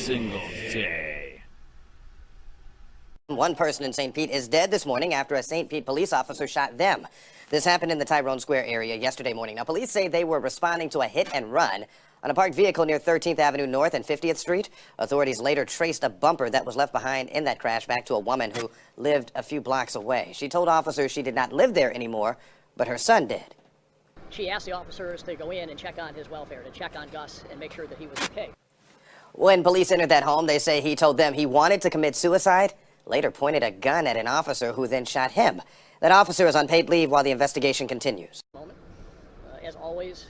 single day. One person in St. Pete is dead this morning after a St. Pete police officer shot them. This happened in the Tyrone Square area yesterday morning. Now, police say they were responding to a hit and run on a parked vehicle near 13th Avenue North and 50th Street. Authorities later traced a bumper that was left behind in that crash back to a woman who lived a few blocks away. She told officers she did not live there anymore, but her son did. She asked the officers to go in and check on his welfare, to check on Gus and make sure that he was okay. When police entered that home, they say he told them he wanted to commit suicide, later pointed a gun at an officer who then shot him. That officer is on paid leave while the investigation continues. As always,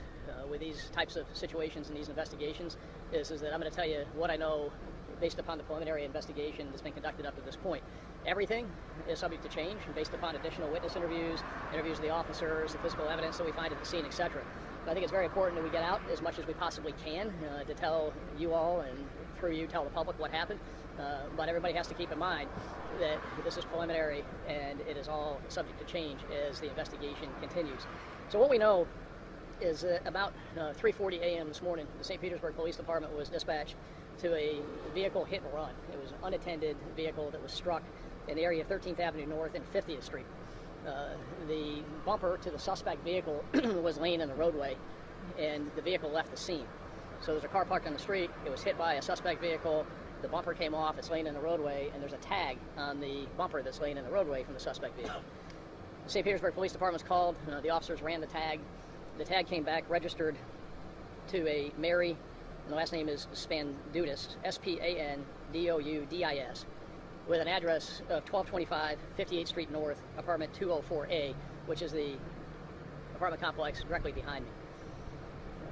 with these types of situations and these investigations, is that I'm going to tell you what I know based upon the preliminary investigation that's been conducted up to this point. Everything is subject to change based upon additional witness interviews, interviews of the officers, the physical evidence that we find at the scene, etc. But I think it's very important that we get out as much as we possibly can to tell you all and through you tell the public what happened. But everybody has to keep in mind that this is preliminary and it is all subject to change as the investigation continues. So what we know is that about 3:40 a.m. this morning, the St. Petersburg Police Department was dispatched to a vehicle hit and run. It was an unattended vehicle that was struck in the area of 13th Avenue North and 50th Street. The bumper to the suspect vehicle was laying in the roadway, and the vehicle left the scene. So there's a car parked on the street. It was hit by a suspect vehicle. The bumper came off. It's laying in the roadway, and there's a tag on the bumper that's laying in the roadway from the suspect vehicle. The St. Petersburg Police Department was called. The officers ran the tag. The tag came back registered to a Mary, and the last name is Spandoudis, Spandoudis, with an address of 1225 58th Street North, apartment 204A, which is the apartment complex directly behind me.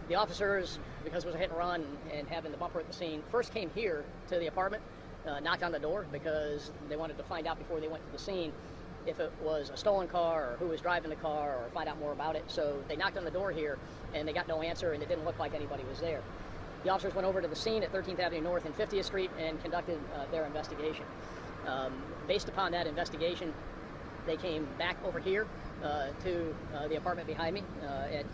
The officers, because it was a hit and run and having the bumper at the scene, first came here to the apartment, knocked on the door because they wanted to find out before they went to the scene if it was a stolen car or who was driving the car or find out more about it. So they knocked on the door here and they got no answer and it didn't look like anybody was there. The officers went over to the scene at 13th Avenue North and 50th Street and conducted their investigation. Based upon that investigation, they came back over here to the apartment behind me,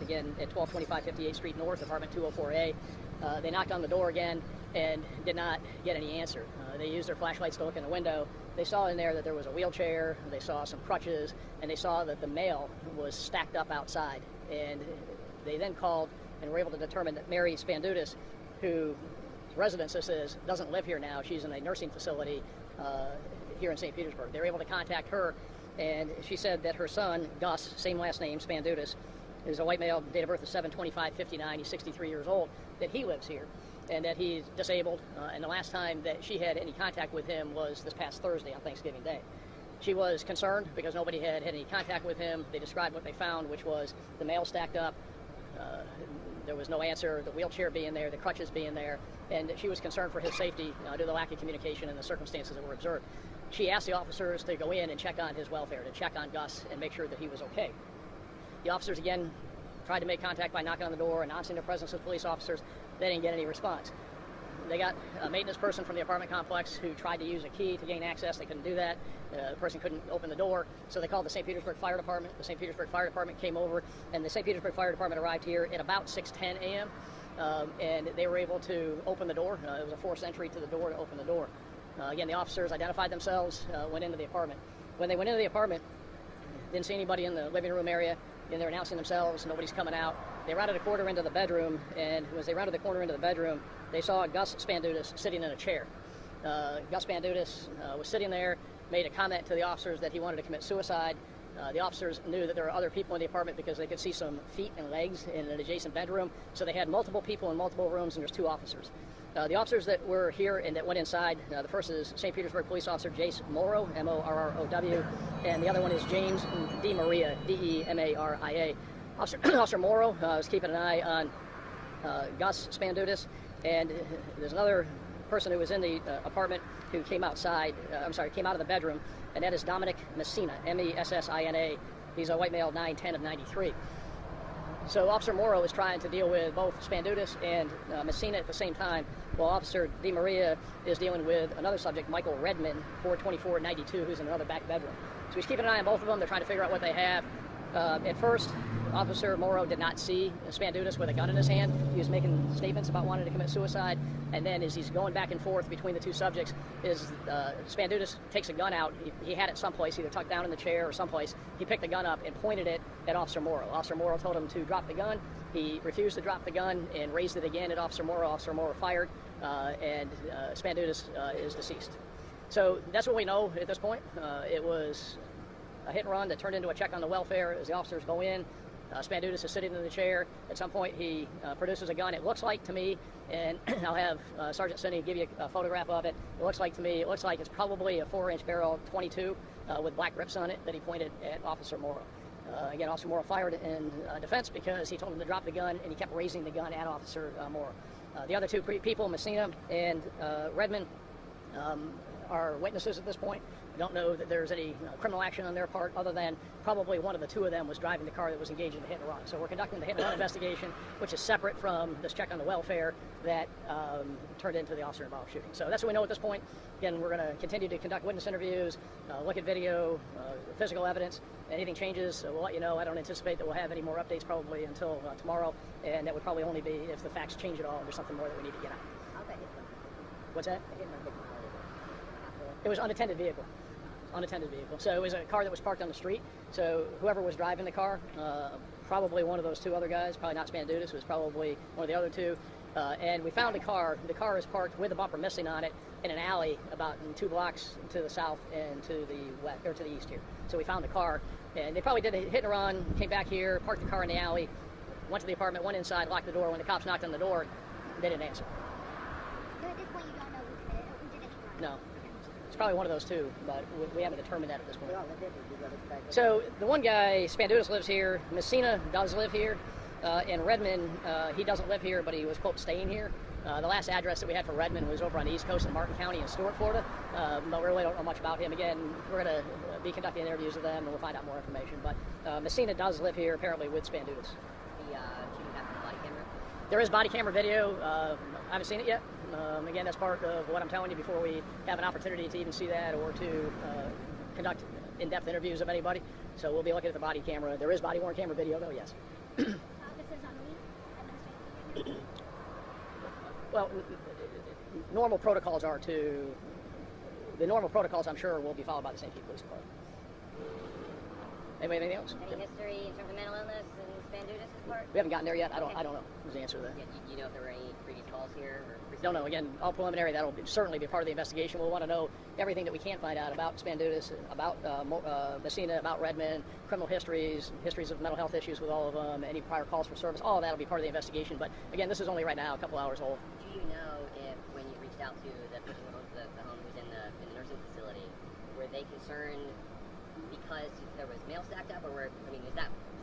again at 1225 58th Street North, apartment 204A. They knocked on the door again and did not get any answer. They used their flashlights to look in the window. They saw in there that there was a wheelchair, they saw some crutches, and they saw that the mail was stacked up outside. And they then called and were able to determine that Mary Spandoudis, whose residence this is, doesn't live here now. She's in a nursing facility here in St. Petersburg. They were able to contact her, and she said that her son, Gus, same last name, Spandoudis, is a white male, date of birth is 7/25/59, he's 63 years old, that he lives here, and that he's disabled, and the last time that she had any contact with him was this past Thursday on Thanksgiving Day. She was concerned because nobody had any contact with him. They described what they found, which was the mail stacked up, there was no answer, the wheelchair being there, the crutches being there, and she was concerned for his safety due to the lack of communication and the circumstances that were observed. She asked the officers to go in and check on his welfare, to check on Gus and make sure that he was okay. The officers again tried to make contact by knocking on the door, announcing their presence as police officers. They didn't get any response. They got a maintenance person from the apartment complex who tried to use a key to gain access. They couldn't do that. The person couldn't open the door, so they called the St. Petersburg Fire Department. The St. Petersburg Fire Department came over, and the St. Petersburg Fire Department arrived here at about 6:10 a.m., and they were able to open the door. It was a forced entry to the door to open the door. Again, the officers identified themselves, went into the apartment. When they went into the apartment, didn't see anybody in the living room area, and they're announcing themselves, nobody's coming out. They rounded a corner into the bedroom, and as they rounded the corner into the bedroom, they saw Gus Spandoudis sitting in a chair. Gus Spandoudis was sitting there, made a comment to the officers that he wanted to commit suicide. The officers knew that there were other people in the apartment because they could see some feet and legs in an adjacent bedroom, so they had multiple people in multiple rooms, and there's two officers. The officers that were here and that went inside, the first is St. Petersburg Police Officer Jace Morrow, M-O-R-R-O-W, and the other one is James DeMaria, D-E-M-A-R-I-A. Officer Morrow was keeping an eye on Gus Spandoudis, and there's another person who was in the apartment who came outside, came out of the bedroom, and that is Dominic Messina, M-E-S-S-I-N-A. He's a white male, 9'10" of 93. So Officer Morrow is trying to deal with both Spandoudis and Messina at the same time, while Officer DeMaria is dealing with another subject, Michael Redman, 424-92, who's in another back bedroom. So he's keeping an eye on both of them. They're trying to figure out what they have. At first, Officer Morrow did not see Spandutis with a gun in his hand. He was making statements about wanting to commit suicide, and then as he's going back and forth between the two subjects, Spandutis takes a gun out. He had it someplace, either tucked down in the chair or someplace. He picked the gun up and pointed it at Officer Morrow. Officer Morrow told him to drop the gun. He refused to drop the gun and raised it again at Officer Morrow. Officer Morrow fired, and Spandutis is deceased. So that's what we know at this point. It was a hit and run that turned into a check on the welfare. As the officers go in, Spandutis is sitting in the chair. At some point, he produces a gun. It looks like to me, and I'll have Sergeant Cindy give you a photograph of it. It looks like to me, it's probably a 4-inch barrel 22 with black grips on it that he pointed at Officer Morrow. Again, Officer Morrow fired in defense because he told him to drop the gun, and he kept raising the gun at Officer Morrow. The other two people, Messina and Redmond, are witnesses at this point. We don't know that there's any criminal action on their part other than probably one of the two of them was driving the car that was engaged in the hit and run. So we're conducting the hit and run investigation, which is separate from this check on the welfare that turned into the officer-involved shooting. So that's what we know at this point. Again, we're going to continue to conduct witness interviews, look at video, physical evidence. Anything changes, we'll let you know. I don't anticipate that we'll have any more updates probably until tomorrow, and that would probably only be if the facts change at all and there's something more that we need to get out. What's that? It was unattended vehicle. Unattended vehicle. So it was a car that was parked on the street. So whoever was driving the car, probably one of those two other guys, probably not Spandutis, was probably one of the other two. And we found the car. The car is parked with a bumper missing on it in an alley about 2 blocks to the south and to the west, or to the east here. So we found the car, and they probably did a hit and run, came back here, parked the car in the alley, went to the apartment, went inside, locked the door. When the cops knocked on the door, they didn't answer. So at this point, you don't know who did it? No. It's probably one of those two, but we haven't determined that at this point. So the one guy, Spandutis, lives here. Messina does live here. And Redmond, he doesn't live here, but he was, quote, staying here. The last address that we had for Redmond was over on the East Coast in Martin County in Stuart, Florida. But we really don't know much about him. Again, we're going to be conducting interviews with them, and we'll find out more information. But Messina does live here, apparently, with Spandutis. The shooting happened on body camera? There is body camera video. I haven't seen it yet. Again, that's part of what I'm telling you before we have an opportunity to even see that or to conduct in-depth interviews of anybody. So we'll be looking at the body camera. There is body-worn camera video, though, yes. Well, normal protocols are to... The normal protocols, I'm sure, will be followed by the St. Pete Police Department. Anybody have anything else? Any history in terms of mental illness and Spandutis' part? We haven't gotten there yet. I don't know is the answer to that. Yeah, do you know if there were any previous calls here? Don't know. Again, all preliminary. That'll certainly be part of the investigation. We'll want to know everything that we can find out about Spandutis, about Messina, about Redmond, criminal histories of mental health issues with all of them, any prior calls for service. All of that will be part of the investigation. But again, this is only right now, a couple hours old. Do you know if, when you reached out to the person who owns the home who's in the nursing facility, were they concerned because there was mail stacked up, or is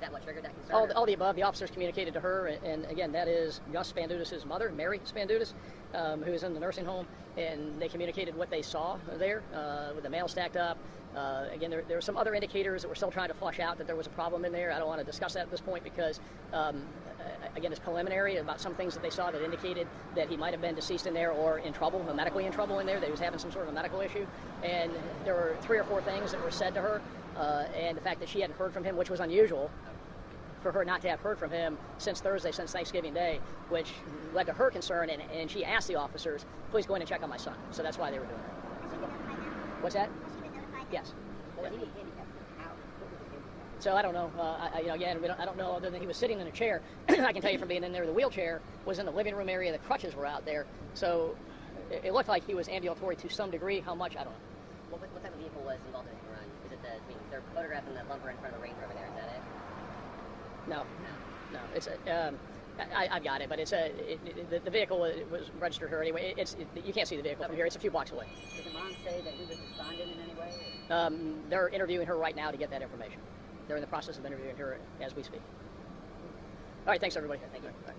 that what triggered that concern? All the above. The officers communicated to her, and again, that is Gus Spandutis' mother, Mary Spandutis, who is in the nursing home, and they communicated what they saw there with the mail stacked up. Again, there were some other indicators that we're still trying to flush out that there was a problem in there. I don't want to discuss that at this point because, again, it's preliminary about some things that they saw that indicated that he might have been deceased in there or in trouble, medically in trouble in there, that he was having some sort of a medical issue. And there were 3 or 4 things that were said to her, and the fact that she hadn't heard from him, which was unusual for her not to have heard from him since Thursday, since Thanksgiving Day, which led to her concern, and she asked the officers, please go in and check on my son. So that's why they were doing it. What's that? Yes. Well, he was handicapped. How? So I don't know. Again, I don't know other than he was sitting in a chair. I can tell you from being in there, the wheelchair was in the living room area. The crutches were out there. So it looked like he was ambulatory to some degree. How much, I don't know. What type of vehicle was involved in the run? Is it they're photographing the lumber in front of the Range Rover there, is that it? No. It's I've got it, but it's the vehicle was registered her anyway. You can't see the vehicle from here. It's a few blocks away. Did the mom say that he was responding in any way? They're interviewing her right now to get that information. They're in the process of interviewing her as we speak. All right, thanks everybody. Thank you. All right.